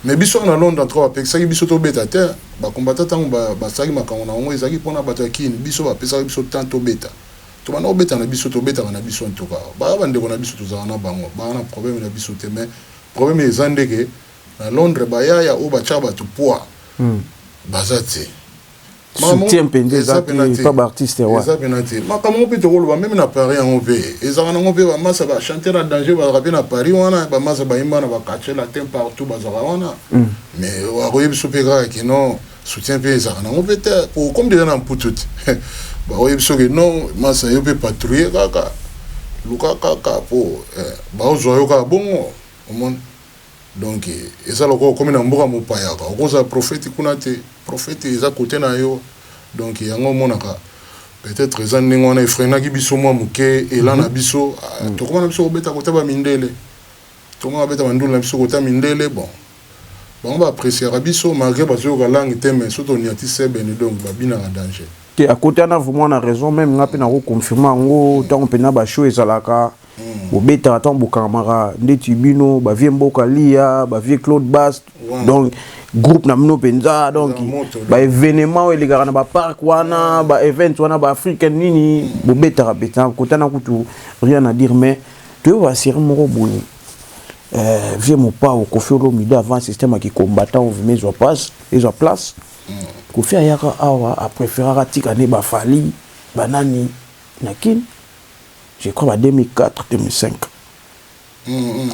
mais biso na Londres trop apesa biso to beta terre ba combattant tant ba saki makambo na ngo ezaki pona batu akini biso ba pesa biso tant to beta to bana obeta na biso to beta na biso en tout cas ba bande ko na biso to za na bango ba na problème na biso te mais problème ezandeke à Londres bayaya o bacha batu poids bazati soutien pendé ça pas artiste ouais ça penati makambo pe to ko même na Paris en OP ezaka na ngope ba massa ba chanter à danger ba rapper na Paris wana ba massa ba imba na ba catcher la temp partout bazaka wana mais wa royeb supéra qui non soutien pe ezaka na ngope te pour comme déjà na mputut ba royeb so que non massa yo pe patrouiller kaka luka kaka po ba ozo yo ka bongo au monde donc et ça loko comme na mboka mopaya ka okoza prophète kuna te prophète eza côté na yo donc yango monaka peut-être eza ndenge wana efrena ki biso mwa muke ela na biso to koma na biso obeta côté ba mindele to koma beta bandula na biso côté mindele bon ba apprécier biso malgré bazo ka langue te mais surtout ni ati sebene donc ba bina en danger te à côté na vraiment na raison même ngape na ko confirmer ngo tant pena ba show ezalaka obeta tant bokamara ndeti bino ba vie mboka lia ba vie Claude Bast donc groupe na mino penza donc ba événement ele garana ba parc wana ba event wana ba africain nini bobeta rabeta côté na kutu rien à dire mais tu vas sur moko boni vie mo pa au Koffi Olomide avant système qui combattant au met sur place Kofi ayaka awa a préféré tika ne ba Fally banani nakin je crois 2004 2005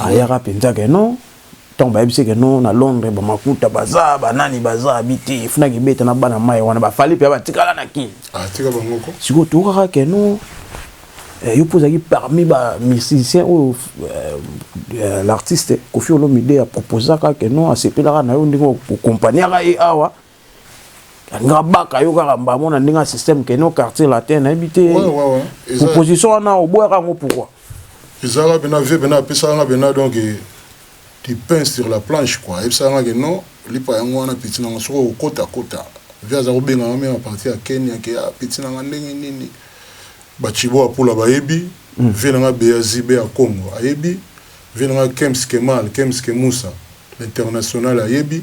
ayaka penza que non tant ba ebise que non na Londres ba makuta baza banani baza habité funa ki beta na bana mai wana ba Fally pe ba tikala nakin tika bangoko siko to kaka que non yo posaki parmi ba musiciens ou l'artiste Koffi Olomide a proposé que non a sepela na yo ndingo pour compagnie e awa nga baka yo kaka mbamona ndinga système que non quartier latin na habité proposition na oboyaka ngo pourquoi Izara bena vie bena pesa nga bena donc tu peins sur la planche quoi et ça nga que non lipa yango na petit na soko kota via za obenga nga à partir à Kenya ke a petit na ndenge nini bachibo apula baebi vile nga Beazibe à Congo ayebi vile nga Kems Kemal Kems Kemusa l'international ayebi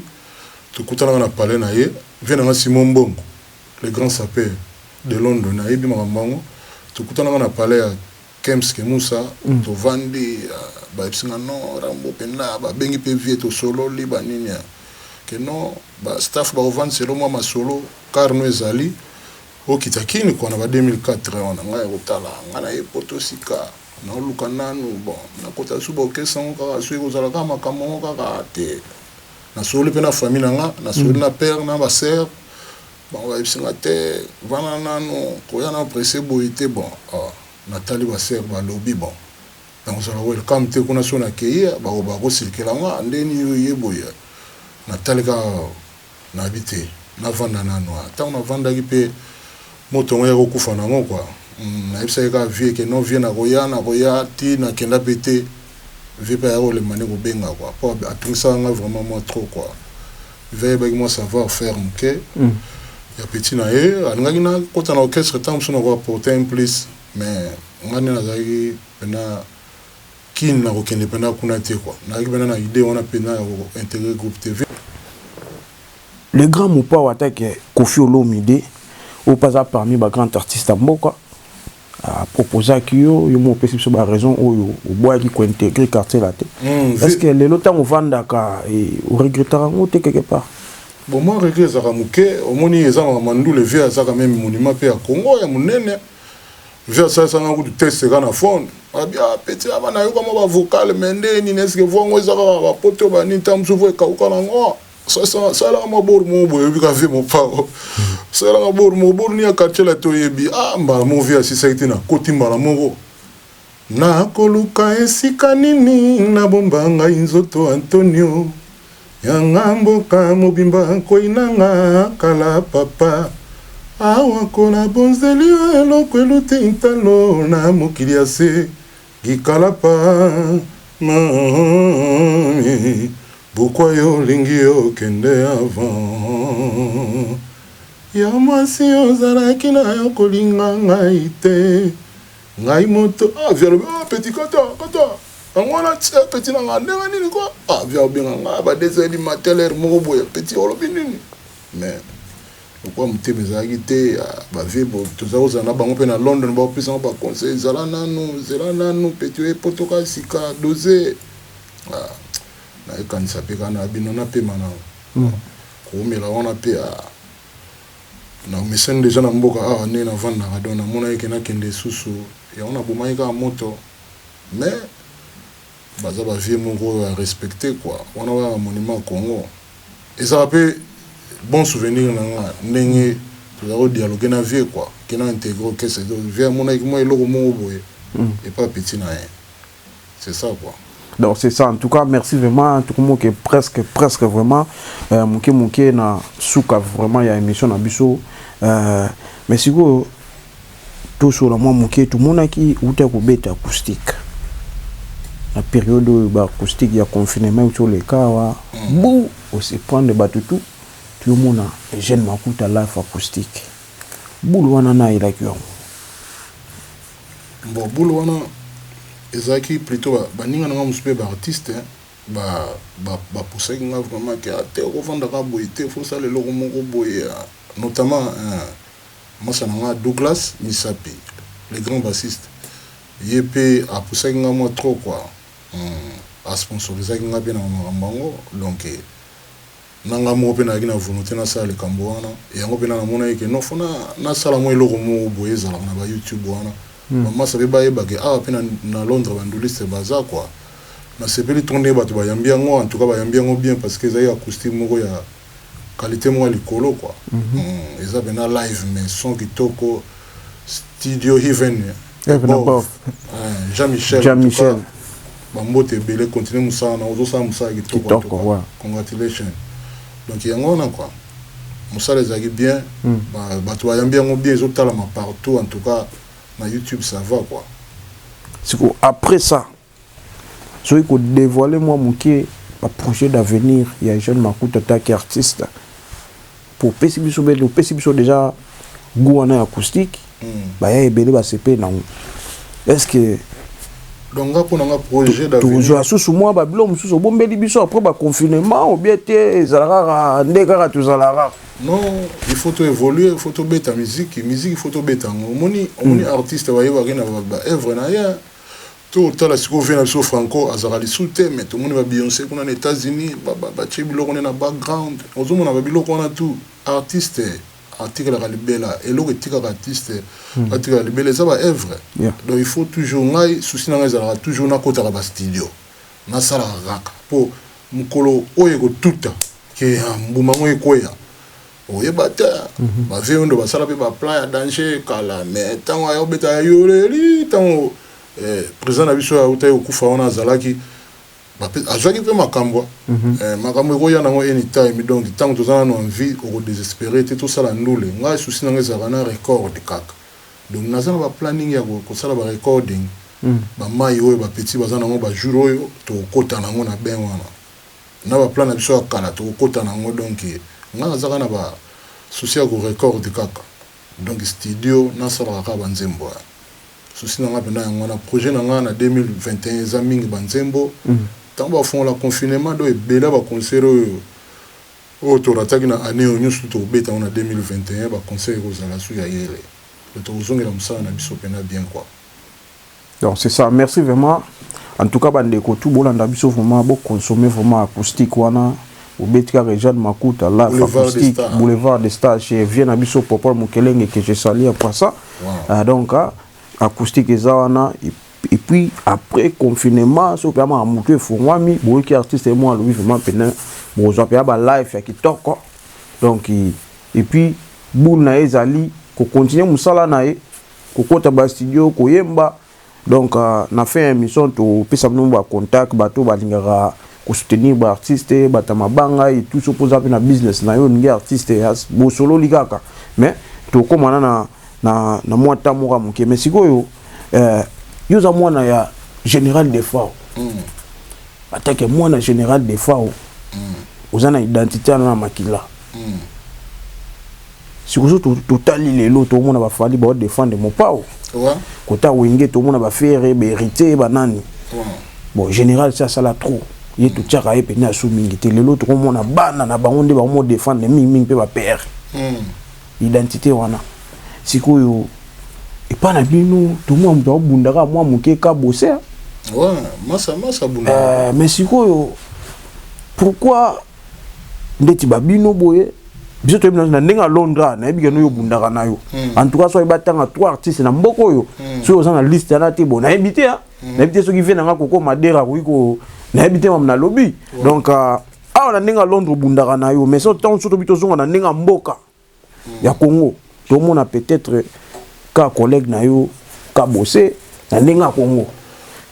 tukutana na palais na ye vile nga Simon Bongo le grand sapeur de London ayebi makambango tukutana na palais à Kems Kemusa to vandi ba epsinga no rambo pena ba bengi pe vie to solo liba nini que non ba staff ba vendre selo moi solo car no ezali o kitakini kwa na ba 2004 on nga ya kotala nga na epoto sika na luka nanu bon na kota suba okesa ngo ka suyi ko zala kama kama ka te na solo pe na famille nga na solo na père na ba sœur bon ba epsinga te vana nanu ko ya na pressé boité bon Nathalie ba sœur ba lobby bon donc ça welcome te kuna sona keya ba ko circuler nga ndeni yo yeboya Nathalie ka na habité na vanda nanu ta na vanda ki pe moto ya kokufa nango quoi na ibisa ka vie que non vie na roya ti na kenda pété vie pa le mané ko benga quoi pour atungisa nga vraiment moi trop quoi veille ba moi savoir faire mke ya petit na ngaki na kota na orchestre tant so na ko porter un plus mais ngani na zaki pena kin na ko kende pena kuna te quoi na ki pena na idée on a pena intégrer groupe TV le grand Moupa Watake Koffi Olomide ou pas parmi les grands artistes à Mboka a proposé que yo mo pesi sur la raison où au bois qui intégrer quartier là est-ce que les lotants vanda ka et au regrettera monter quelque part bon moi regrette ça kamuke au moni ezanga mandu le vieux ça quand même monument pe à Congo ya munene vieux ça ça ngou test kana fond abia petit abana yo comme ba vocal mende ni est-ce que vongo ezaka ba poto ba ni tam souvo ka ukana ngo ça là ma bor mo boy bi ka fi mo pa ça là ma bor ni quartier la to yebi mba mo via si ça été na kotimba la mo na koluka esika nini na bombanga inzoto Antonio yanga mboka mobimba koinanga kala papa awa kona bonzeli eloko elute intalo na mokili ya se gikala pa mami pourquoi yo lingi yo kende avant ya mwasi ozalaki na yo kolinga ngai te ngai moto via le petit kota angona tse petit na nga ndenge nini quoi via benga nga ba 2h du matin l'air moko boya petit olobi nini mais pourquoi muteme ezalaki te bavie toza na bango mpe na London baopesanga baconseil zala nanu petit epotoka sika dose na ekanisa mpe kana bino na pema na koomela wana mpe na omesani deja na mboka awa nde navandaka don namona eke nakende susu yango nabomaki kaka moto mais baza bavie moko oyo ya respecte quoi wana waya monument Congo ezala mpe bon souvenir na nga ndenge toza kodialogue na vie quoi kena intégre orchestre vie amonaki mwa eloko moko boye et pas petit na ye c'est ça quoi. Donc c'est ça, en tout cas, merci vraiment, tout le monde qui est presque vraiment, mouké na souka vraiment, il y a une émission na biso, mais si vous, tout sur la moi mouké, tout le monde qui ou t'es bête acoustique, la période où acoustique, il y a confinement sur les cas, bou, aussi prendre battu tout le monde a jeune makuta live acoustique, boule wana na il a cœur. Bon, boule wana. Ezaki plutôt baninga nga muspe ba artiste ba pousser nga vraiment que te ko vanda ka boité faut ça le logo moko boye notamment masa nga Douglas Misapi le grand bassiste yep a pousser nga moi trop quoi a sponsoriser nga bien na makambango donc nanga mo pe na gina volonté na sala likambo wana yango pe na mona yeke no fona na sala mo eloko mo boye ezala na ba YouTube wana mama sabe ba yeba ke pe na Londres banduliste baza quoi na sepeli tourner bato ba yambi yango en tout cas ba yambi yango bien parce que ezali acoustique moko ya qualité mo likolo quoi eza bena live mais son kitoko studio Heaven above Jean-Michel bambote belé continuer musana ozo sa musala kitoko congratulations donc yango na quoi musala ezaki bien bato bayambi yango bien ezotalama partout en tout cas na YouTube ça va quoi après ça soki ko dévoiler moi moké ba projet d'avenir il y a jeune Makuta taki artiste pour pesi biso déjà goût acoustique ba ya ebele ba CP na est-ce que donc pour un projet d'avenir toujours sous moi ba bilo mususu bombeli biso après ba confinement ou bien té ezalaka ndeka tout zalara non il faut évoluer il faut beta musique il faut beta moni artiste ba yeba na ba œuvre na ya tout la siko vient sur franco azarali soute mais tout le monde va Beyoncé qu'on en États-Unis ba chebilo qu'on est na background ozomo na babilo qu'on a tout artiste article la libella et l'autre artiste article la libella ça va œuvre donc il faut toujours ngai souci na ngai toujours na kota ba studio na sala raka pour mukolo oye ko tuta ke mbuma ngoy koya oye bata ba vendo ba sala pe ba plan ya danger kala mais tango ayo beta yoreli tango président na biso ya utaye okufa wana azalaki azwaki mpe makambo makambo ekoya nango anytime donc ntango tozala na envie okodésespéré te tosala ndule ngai susi nango ezalaka na record kaka donc naza na baplanning ya kosala barecording bamai oyo bapeti baza nango bajour oyo tokokota nango na ben wana na baplan na biso ya kala tokokota nango donc ngai nazaka na basusi ya korecord kaka donc studio nasalaka kaka banzembo souci na nga pena yango na projet na nga na 2021 eza mingi banzembo ntango bafongola confinement do ebela baconcert oyo torataki na année oyo nyonso tokobeta yango na 2021 baconcert ekozala su ya yele tokozongela mosala na biso pena bien quoi donc c'est ça merci vraiment en tout cas bandeko tout bolanda biso vraiment boconsommer vraiment acoustique wana obetika Jeanne Makuta la acoustique boulevard des stars chez Vienne abiso Popol Mukelenge que je salue après ça donc acoustique ezawana et puis après confinement so pama amuke fongwami boki artiste moi Louis vraiment pena bozo pa ba live ya kitoko donc et puis boule na ezali ko continuer musala na e ko kota ba studio ko yemba donc na fait émission to pesa nomba contact bato balingara ko soutenir ba artiste batama banga et tout so posa na business na yo ngi artiste bo solo ligaka mais to komana na moi tamoura moké mais sikoyo yoza mwana ya général de Fao atake mwana général de Fao ozana identité na makila sikozo totali lelo to mona ba fali ba défendre mon pao kota wenge to mona ba faire ba hériter ba nani bon général ça la trop ye to tchaka epe na soumingi te lelo to mona bana na bango nde ba mo défendre mingi pe ba père identité wana sikoyo epa na bino to mwa mto bundaka mwa mukeka bosser masa bunda mais sikoyo pourquoi ndeti babino boye biso to na ndenga Londres na ebike no yo bundaka na yo en tout cas so ebatanga 3 artistes na mboko yo so oza na liste na te bon na ebité na ebité so ki vient na koko madera ko na ebité mam na lobby donc awa na ndenga Londres bundaka na yo mais so tant so to bito zonga na ndenga mboka ya Congo to mona peut-être ka collègue na yo ka bosser na ndenga Congo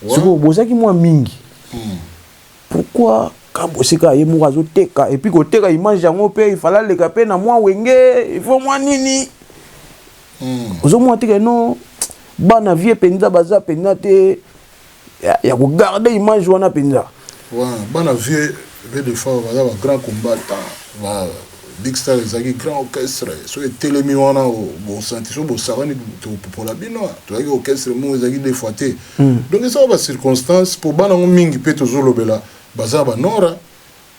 siko bosaki moi mingi pourquoi ka bosser ka ye mo azoteka et puis ko teka image yango pe il fallait le kape na moi wenge il faut moi nini ozo moi teka non bana vie penza baza penza te ya ko garder image wana penza bana vie de fois baza ba grand combattant va Big Star ezaki grand orchestre so etelemi wana bo senti so bo sarani to pour la bino to yaki orchestre mo ezaki des fois te donc ça va circonstance pour bana mingi pe to zolobela baza ba nora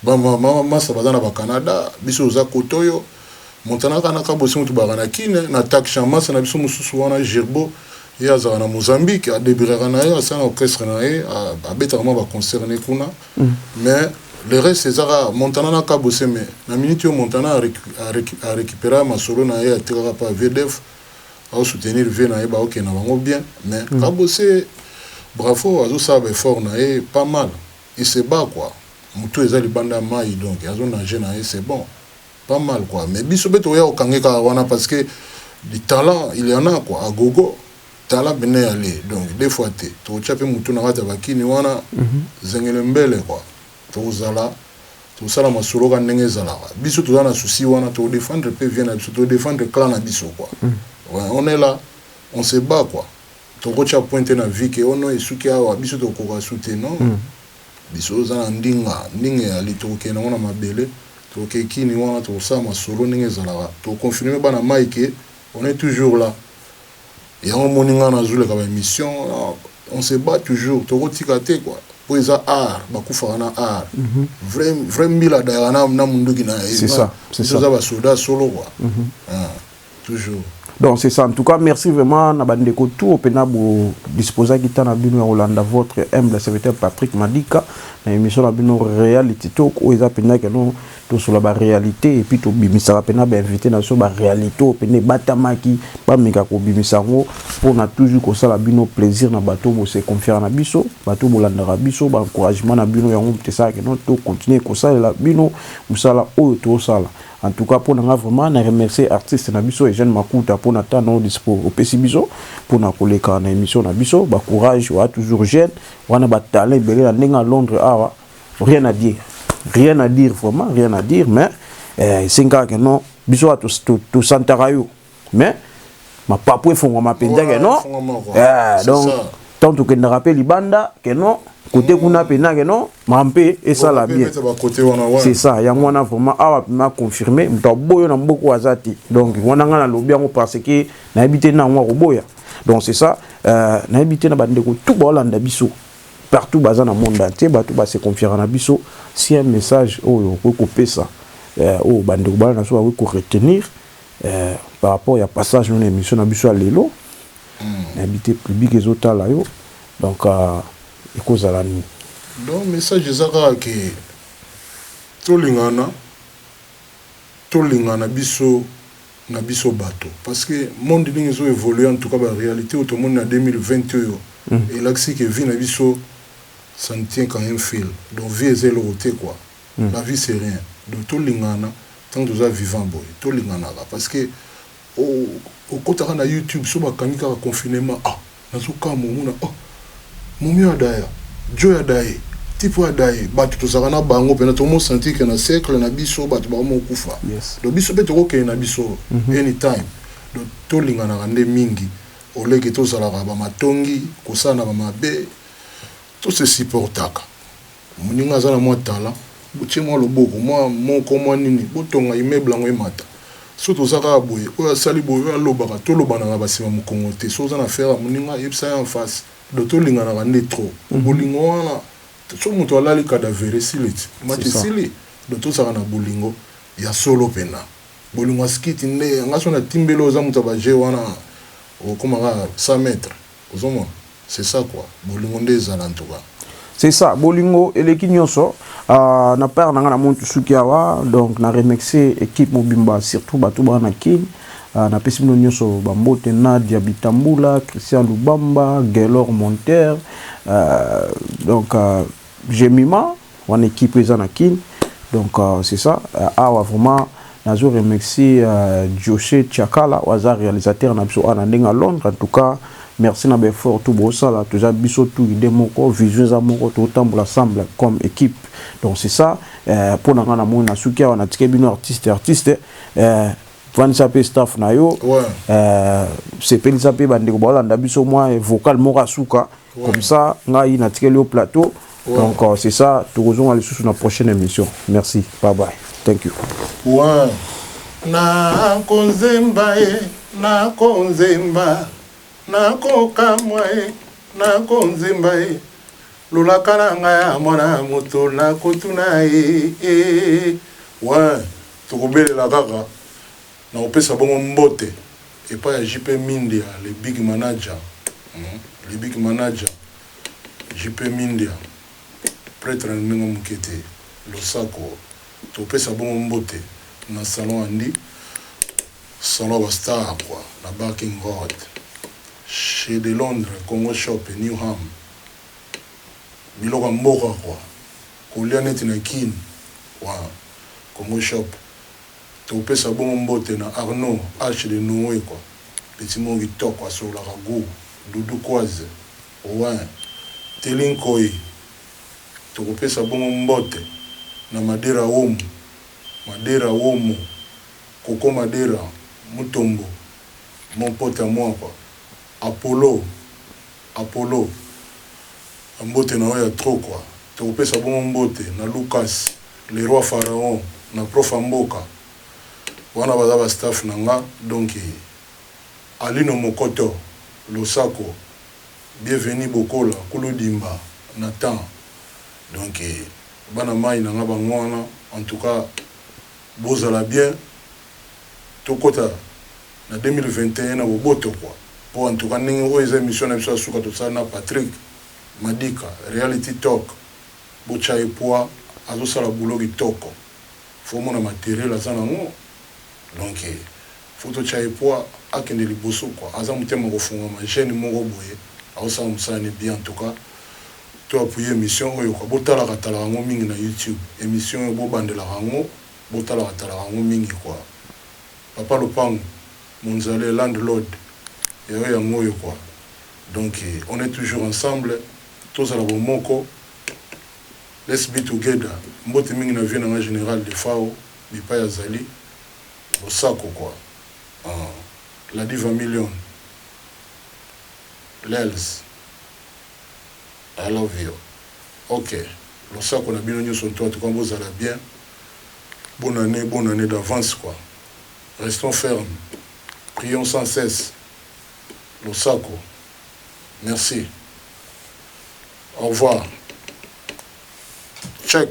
ba mama sa baza na ba Canada biso za kotoyo montana kana ka bosi mutu ba na kine na tak chamasa na biso mususu wana Gerbo ya za na Mozambique a débirera na ya sa orchestre na e a beta vraiment ba concerné kuna mais le reste c'est ça Montana na ka bossé mais na minute Montana a récupéré ma solo na ya tirera pas VDF à soutenir V na ba OK na bango bien mais ka bossé bravo azo ça effort na pas mal il se bat quoi mutu eza libanda mai donc azo nager na c'est bon pas mal quoi mais biso beto ya okangeka wana parce que du talent il y en a quoi à gogo talent bene aller donc des fois to chape mutu na kata bakini wana zengele mbele quoi to zala to sala masolo ka ndenge zala biso to na souci wana to défendre pe vient biso to défendre clan na biso quoi ouais, on est là on se bat quoi to kocha pointe na vie que ono esuki awa biso to ko soutenir non biso za ndinga ali to ke na wana mabele to ke kini wana to sa masolo ndenge zala to confirmer bana Mike on est toujours là et on moninga na zule ka émission on se bat toujours to kotika te quoi pour les art bakufa na art vrai mila da na mundu gina c'est ça ça va soda solo quoi toujours. Donc c'est ça. En tout cas, merci vraiment na bandeko tout au penabo disposa qui tana bino Hollanda votre humble serviteur Patrick Madika na émission na bino reality talk où ils appellent que non tout sur la réalité et puis to bimisa pena ba invité na sur ba réalité au pene batamaki ba meka ko bimisa ngo pour na toujours ko sala bino plaisir na bato bo se confier na biso bato bo landa biso ba encouragement na bino ya ngomte ça que non to continuer ko sala bino musala o to sala. En tout cas, pour nous vraiment, nous remercier artistes Nabiso et Jeanne Makuta pour notre temps dispo au Pessibiso, pour notre collègue en émission Nabiso, bah courage, ouais, toujours jeune, on a talent, belé la à Londres, ah, rien à dire vraiment, rien à dire, mais c'est un cas que non, biso à tout Santarayo, mais ma papa font ma penda que non, donc tant que nous rappelle Libanda que non. Côté kuna pena que non mampe et ça la bien c'est ça ya mwana vraiment awa m'a confirmé mtaboyo na mboko azati donc wana ngana lobi yango parce que na habité na ngwa roboya donc c'est ça na habité na bandeko tout ba Hollanda biso partout baza na monde entier ba tout ba se confier na biso si un message oh ko couper ça oh bandeko ba na so ko retenir par rapport ya passage dans émission na biso à lelo na habité public les autres là yo donc donc message ezaka ke tolingana biso na biso bato parce que monde ndenge zo évoluer en tout cas la réalité tout le monde en 2020 et là que vie na biso ça ne tient qu'à un fil donc vie est zéro quoi la vie c'est rien donc tolingana tant que vous êtes vivant boy tolingana parce que au côté na YouTube so ba kanika confinement nazuka momuna Moumi adaya, Joe adaya, Tipo adaya, batu to sakana bango pena to mo senti que na cercle na biso batu ba mo kufa. Do biso beto ko ke na biso anytime. Do to linga na rande mingi, oleke to sala ba matongi, kosana ba mabe, to se supportaka. Muninga zana mo tala, buti mo loboko, mo ko nini, botonga immeuble ngo emata. Surtout saka boye, o sali boye alobaka to lobana ba basima mu Congo te, so za na faire muninga yepsa en face. Docteur Lingana rande trop. Bolingo wana tout le monde alali cadavre siliti. Mati sili docteur Sarana bolingo ya solo pena. Bolingo skiti ne ngaso na timbelo za muta baje wana o komanga 100 mètres. Ozoma c'est ça quoi. Bolingo ndeza na ntoka. C'est ça, bolingo eleki nyonso na père na ngana muntu sukiawa donc na remercier équipe Mobimba surtout bato bana kin na pesimo nyonso bambote Nadia Bitambula, Christian Lubamba, Gaylor Monter donc Jemima en équipe présent à kin donc c'est ça vraiment nazo remercier Joché Tchakala waza réalisateur na biso ana ndenga Londres en tout cas. Merci na befort tout bossa là toujours biso tout idée moko vision za moko tout tambola ensemble comme équipe donc c'est ça pour na ngana mo na sukia on a tike bino artiste Vanessa pe staff na yo c'est pelisa pe bandeko ba Hollanda biso moi vocal moko suka comme ça ngai na tike le plateau donc c'est ça tout rejoindre les sous na prochaine émission merci bye bye thank you na konzemba Nako kamwe, nako nzimbae, lulakana ngaya mwana moto nako tunae. Ouais, tukubele la kaka, na opesa bongo mbote, et pas JP Mindia, le big manager, JP Mindia, prêtre n'engo mukete, losako topesa bongo mbote na salon andi salon ba star quoi na Barking Road chez de Londres Congo Shop Newham biloko mboka quoi kolia neti na kin wa Congo Shop topesa bongo mbote na Arnaud H de Noé quoi petit mot kitoko sur la rago Doudou Kwaze ouais Telinkoi topesa bongo mbote na Madera Womo Coco Madera Mutombo mon pote à moi quoi Apollo mbote na oya trop quoi topesa bongo mbote na Lucas le roi pharaon na prof mboka wana baza ba staff nanga donc Alino Mokoto Losako bienvenue Bokola Kuludimba Nathan donc bana mai nanga bangwana en tout cas bozala bien tokota na 2021 na boboto quoi pour en tout cas ningo oyo eza émission na biso suka tosala na Patrick Madika reality talk bocha epoa azosala boulot kitoko faut mona matériel aza nango donc faut tocha epoa akende liboso quoi aza mutema kofungama jeune moko boye azosala mosala ne bien en tout cas to appuyer émission oyo quoi botalaka yango mingi na YouTube émission oyo bobandelaka yango botalaka yango mingi quoi Papa Lopango Monzale landlord et yango oyo quoi donc on est toujours ensemble tous à la bomoko let's be together mbote mingi na vie na général de Fao bipa ya zali bosako quoi la diva million Lels I love you ok bosako na bino nyonso to to kombo zala bien bonne année d'avance quoi restons fermes prions sans cesse Losako merci au revoir check